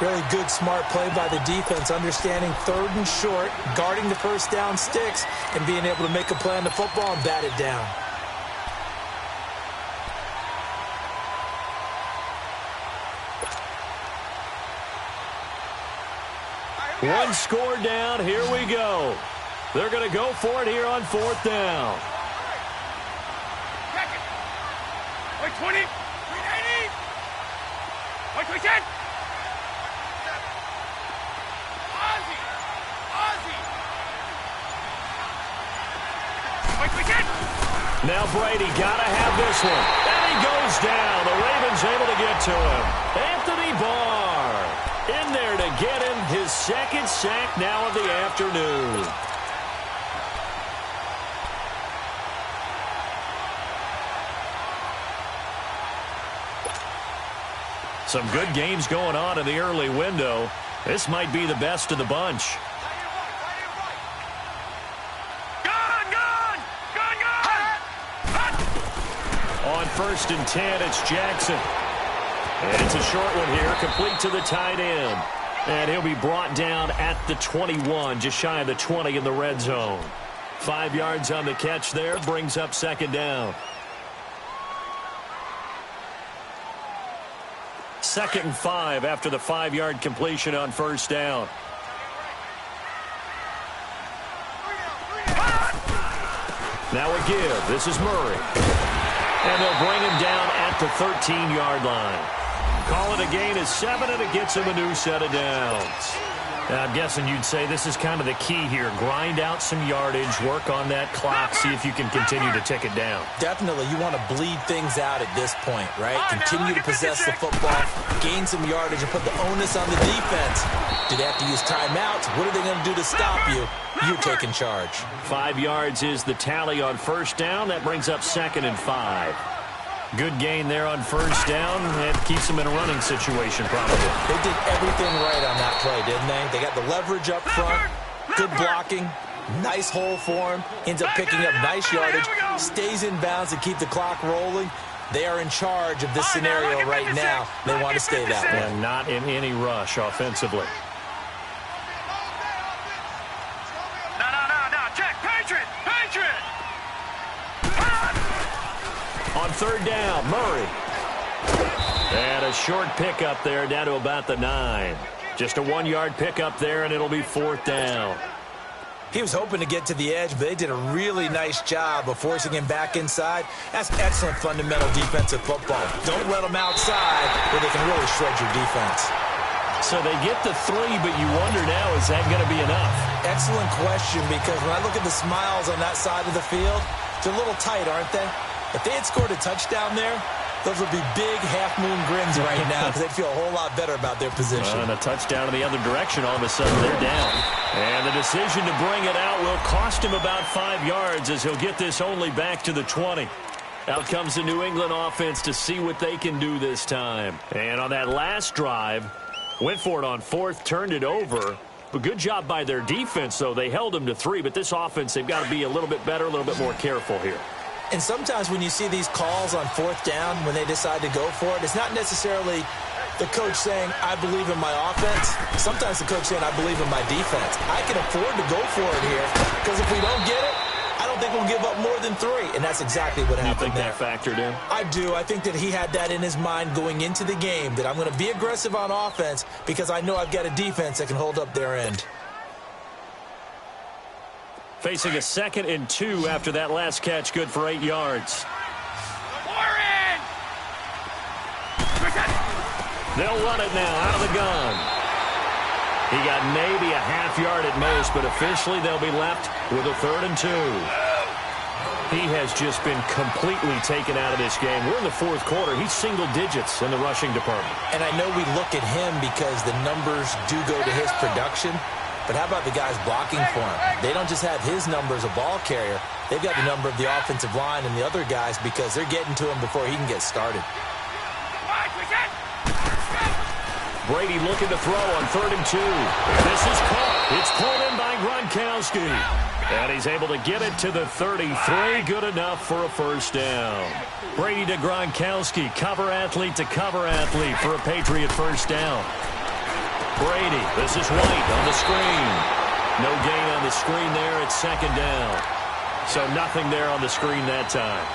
Really good, smart play by the defense, understanding 3rd and short, guarding the first down sticks, and being able to make a play on the football and bat it down. One score down. Here we go. They're going to go for it here on 4th down. 20, 380, 10. Now Brady got to have this one. And he goes down. The Ravens able to get to him. Anthony Barr in there to get him his 2nd sack now of the afternoon. Some good games going on in the early window. This might be the best of the bunch. On 1st and 10, it's Jackson. And it's a short one here, complete to the tight end. And he'll be brought down at the 21, just shy of the 20 in the red zone. 5 yards on the catch there, brings up 2nd down. 2nd and 5 after the 5-yard completion on 1st down. Now a give. This is Murray. And they'll bring him down at the 13-yard line. Call it a gain of 7, and it gets him a new set of downs. Now, I'm guessing you'd say this is kind of the key here. Grind out some yardage, work on that clock, see if you can continue to tick it down. Definitely, you want to bleed things out at this point, right? Continue to possess the football, gain some yardage, and put the onus on the defense. Do they have to use timeouts? What are they going to do to stop you? You taking charge. 5 yards is the tally on 1st down. That brings up 2nd and 5. Good gain there on 1st down. It keeps them in a running situation, probably. They did everything right on that play, didn't they? They got the leverage up front, good blocking, nice hole for him, ends up picking up nice yardage, stays in bounds to keep the clock rolling. They are in charge of this scenario right now. They want to stay that way. And not in any rush offensively. On 3rd down, Murray. And a short pickup there down to about the 9. Just a 1-yard pickup there, and it'll be 4th down. He was hoping to get to the edge, but they did a really nice job of forcing him back inside. That's excellent fundamental defensive football. Don't let them outside where they can really shred your defense. So they get the 3, but you wonder now, is that going to be enough? Excellent question, because when I look at the smiles on that side of the field, they're a little tight, aren't they? If they had scored a touchdown there, those would be big half-moon grins right now because they'd feel a whole lot better about their position. And a touchdown in the other direction, all of a sudden they're down. And the decision to bring it out will cost him about 5 yards as he'll get this only back to the 20. Out comes the New England offense to see what they can do this time. And on that last drive, went for it on 4th, turned it over. But good job by their defense, though. They held them to 3, but this offense, they've got to be a little bit better, a little bit more careful here. And sometimes when you see these calls on 4th down, when they decide to go for it, it's not necessarily the coach saying, I believe in my offense. Sometimes the coach saying, I believe in my defense. I can afford to go for it here because if we don't get it, I don't think we'll give up more than 3. And that's exactly what happened there. You think that factored in? I do. I think that he had that in his mind going into the game, that I'm going to be aggressive on offense because I know I've got a defense that can hold up their end. Facing a 2nd and 2 after that last catch, good for 8 yards. They'll run it now out of the gun. He got maybe a half yard at most, but officially they'll be left with a 3rd and 2. He has just been completely taken out of this game. We're in the 4th quarter. He's single digits in the rushing department. And I know we look at him because the numbers do go to his production. But how about the guys blocking for him? They don't just have his number as a ball carrier. They've got the number of the offensive line and the other guys because they're getting to him before he can get started. Brady looking to throw on 3rd and 2. This is caught. It's pulled in by Gronkowski. And he's able to get it to the 33. Good enough for a first down. Brady to Gronkowski. Cover athlete to cover athlete for a Patriot first down. Brady, this is White on the screen. No gain on the screen there. It's 2nd down. So nothing there on the screen that time.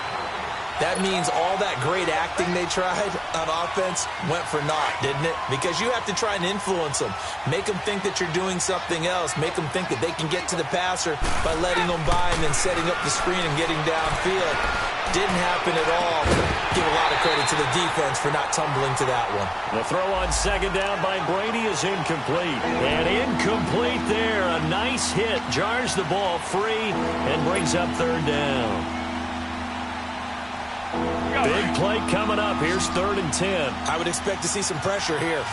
That means all that great acting they tried on offense went for naught, didn't it? Because you have to try and influence them. Make them think that you're doing something else. Make them think that they can get to the passer by letting them by and then setting up the screen and getting downfield. Didn't happen at all. Give a lot of credit to the defense for not tumbling to that one. The throw on 2nd down by Brady is incomplete. And incomplete there. A nice hit. Jars the ball free and brings up 3rd down. Big play coming up. Here's 3rd and 10. I would expect to see some pressure here.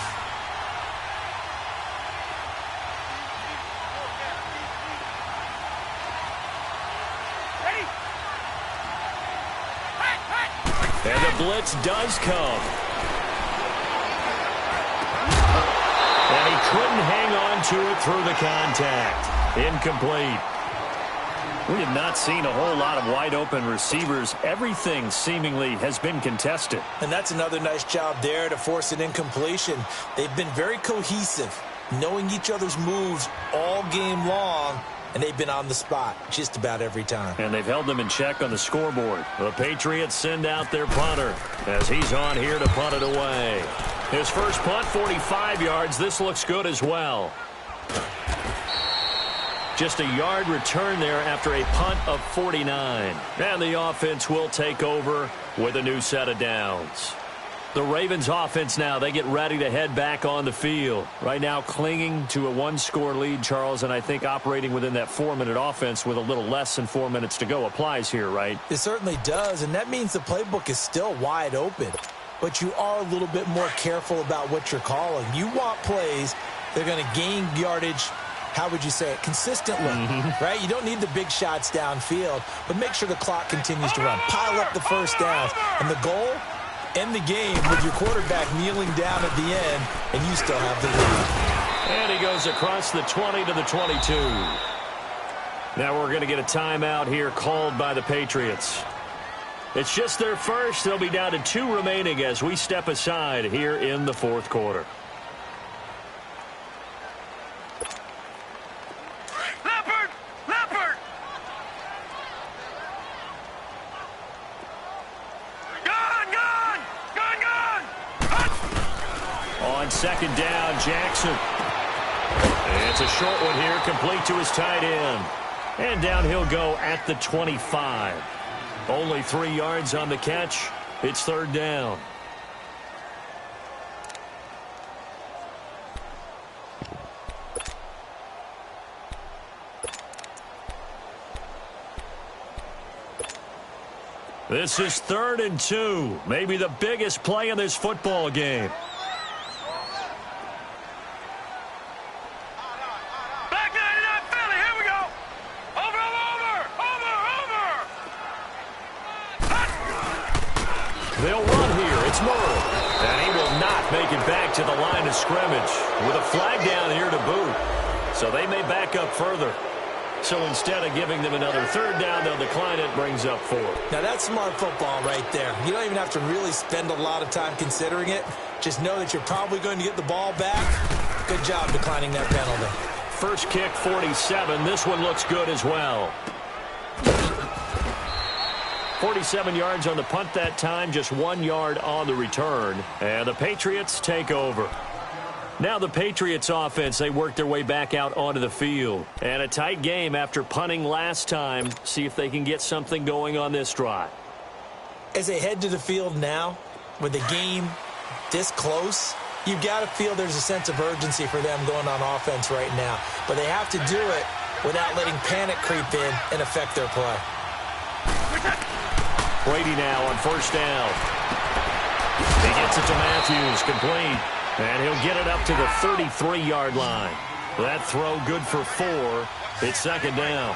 And the blitz does come. And he couldn't hang on to it through the contact. Incomplete. We have not seen a whole lot of wide-open receivers. Everything seemingly has been contested. And that's another nice job there to force an incompletion. They've been very cohesive, knowing each other's moves all game long, and they've been on the spot just about every time. And they've held them in check on the scoreboard. The Patriots send out their punter as he's on here to punt it away. His first punt, 45 yards. This looks good as well. Just a yard return there after a punt of 49. And the offense will take over with a new set of downs. The Ravens offense now, they get ready to head back on the field. Right now clinging to a 1-score lead, Charles, and I think operating within that 4-minute offense with a little less than 4 minutes to go applies here, right? It certainly does, and that means the playbook is still wide open. But you are a little bit more careful about what you're calling. You want plays that are going to gain yardage, how would you say it, consistently, right? You don't need the big shots downfield, but make sure the clock continues to run. Pile up the first downs. And the goal, end the game with your quarterback kneeling down at the end, and you still have the lead. And he goes across the 20 to the 22. Now we're going to get a timeout here called by the Patriots. It's just their first. They'll be down to 2 remaining as we step aside here in the 4th quarter. On 2nd down, Jackson. It's a short one here, complete to his tight end. And down he'll go at the 25. Only 3 yards on the catch. It's 3rd down. This is 3rd and 2. Maybe the biggest play in this football game. They'll run here. It's Murray. And he will not make it back to the line of scrimmage with a flag down here to boot. So they may back up further. So instead of giving them another 3rd down, they'll decline it, brings up 4. Now that's smart football right there. You don't even have to really spend a lot of time considering it. Just know that you're probably going to get the ball back. Good job declining that penalty. First kick, 47. This one looks good as well. 47 yards on the punt that time, just 1 yard on the return. And the Patriots take over. Now the Patriots offense, they work their way back out onto the field. And a tight game after punting last time. See if they can get something going on this drive. As they head to the field now, with the game this close, you've got to feel there's a sense of urgency for them going on offense right now. But they have to do it without letting panic creep in and affect their play. Brady now on 1st down. He gets it to Matthews, complete. And he'll get it up to the 33-yard line. That throw good for 4. It's second down.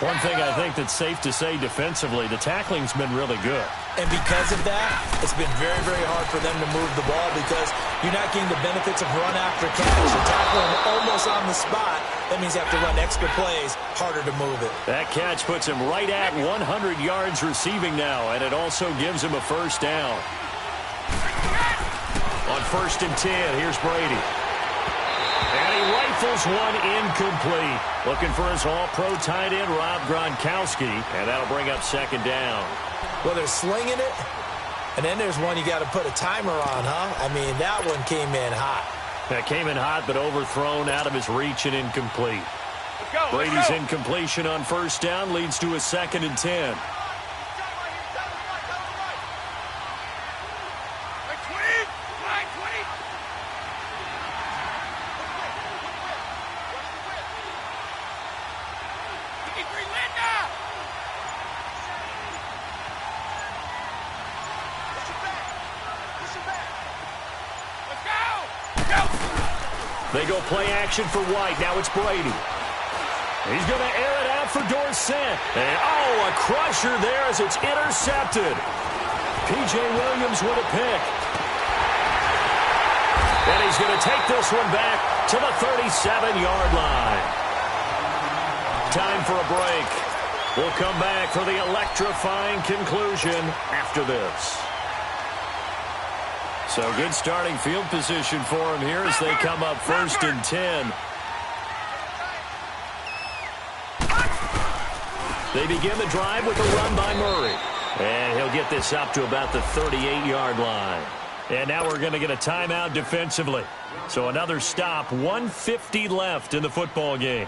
One thing I think that's safe to say defensively, the tackling's been really good. And because of that, it's been very, very hard for them to move the ball because you're not getting the benefits of run after catch. You're tackling almost on the spot. That means you have to run extra plays, harder to move it. That catch puts him right at 100 yards receiving now, and it also gives him a first down. On 1st and 10, here's Brady. And he rifles one incomplete. Looking for his all-pro tight end, Rob Gronkowski, and that'll bring up second down. Well, they're slinging it, and then there's one you got to put a timer on, huh? I mean, that one came in hot. That came in hot, but overthrown out of his reach and incomplete. Brady's incompletion on 1st down leads to a 2nd and 10. They go play action for White. Now it's Brady. He's going to air it out for Dorsett. And, a crusher there as it's intercepted. P.J. Williams with a pick. And he's going to take this one back to the 37-yard line. Time for a break. We'll come back for the electrifying conclusion after this. So good starting field position for him here as they come up 1st and 10. They begin the drive with a run by Murray. And he'll get this up to about the 38-yard line. And now we're going to get a timeout defensively. So another stop, 1:50 left in the football game.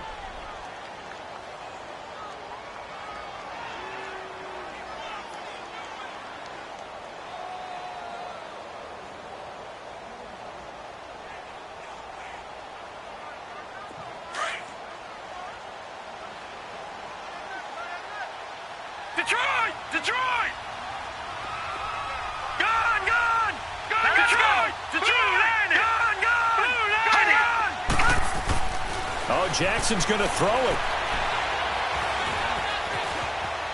Detroit! Gone! Detroit! Oh, Jackson's going to throw it.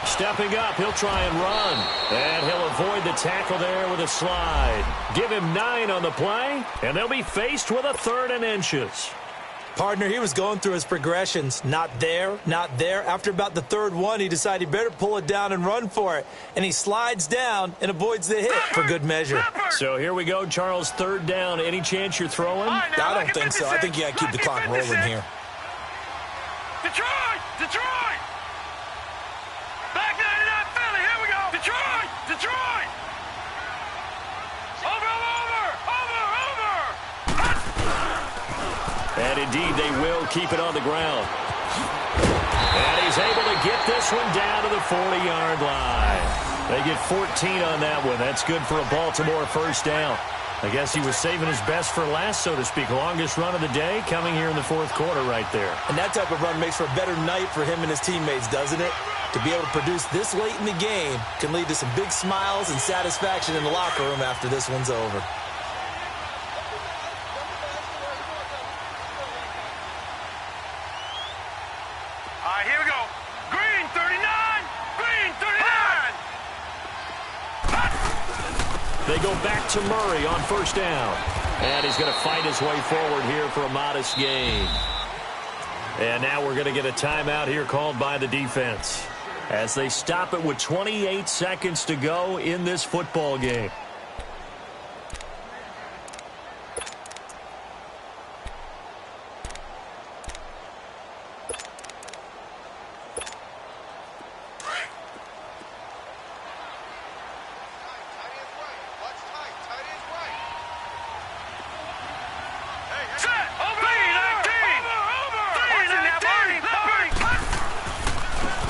Stepping up, he'll try and run. And he'll avoid the tackle there with a slide. Give him 9 on the play, and they'll be faced with a 3rd and inches. Partner, he was going through his progressions. Not there, not there. After about the 3rd one, he decided he better pull it down and run for it. And he slides down and avoids the hit for good measure. So here we go, Charles, 3rd down. Any chance you're throwing? I don't think so. I think you got to keep the clock rolling here. Detroit! Back 99 Philly, here we go. Detroit! And indeed, they will keep it on the ground. And he's able to get this one down to the 40-yard line. They get 14 on that one. That's good for a Baltimore first down. I guess he was saving his best for last, so to speak. Longest run of the day coming here in the 4th quarter right there. And that type of run makes for a better night for him and his teammates, doesn't it? To be able to produce this late in the game can lead to some big smiles and satisfaction in the locker room after this one's over. Here we go. Green 39. They go back to Murray on 1st down. And he's going to fight his way forward here for a modest gain. And now we're going to get a timeout here called by the defense as they stop it with 28 seconds to go in this football game.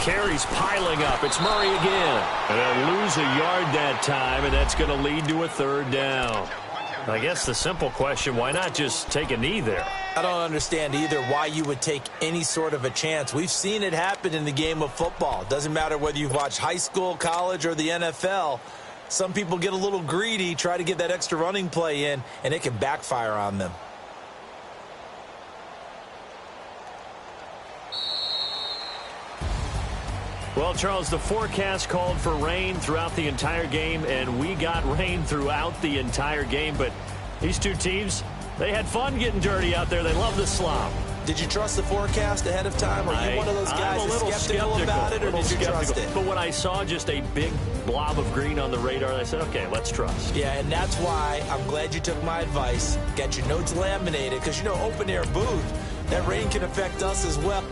Carries piling up. It's Murray again. And they'll lose a yard that time, and that's going to lead to a 3rd down. I guess the simple question, why not just take a knee there? I don't understand either why you would take any sort of a chance. We've seen it happen in the game of football. Doesn't matter whether you've watched high school, college, or the NFL. Some people get a little greedy, try to get that extra running play in, and it can backfire on them. Well, Charles, the forecast called for rain throughout the entire game, and we got rain throughout the entire game. But these two teams, they had fun getting dirty out there. They love the slop. Did you trust the forecast ahead of time? Are you one of those guys that's skeptical about it, or did you trust it? But when I saw just a big blob of green on the radar, I said, okay, let's trust. Yeah, and that's why I'm glad you took my advice. Get your notes laminated, because, open-air booth, that rain can affect us as well.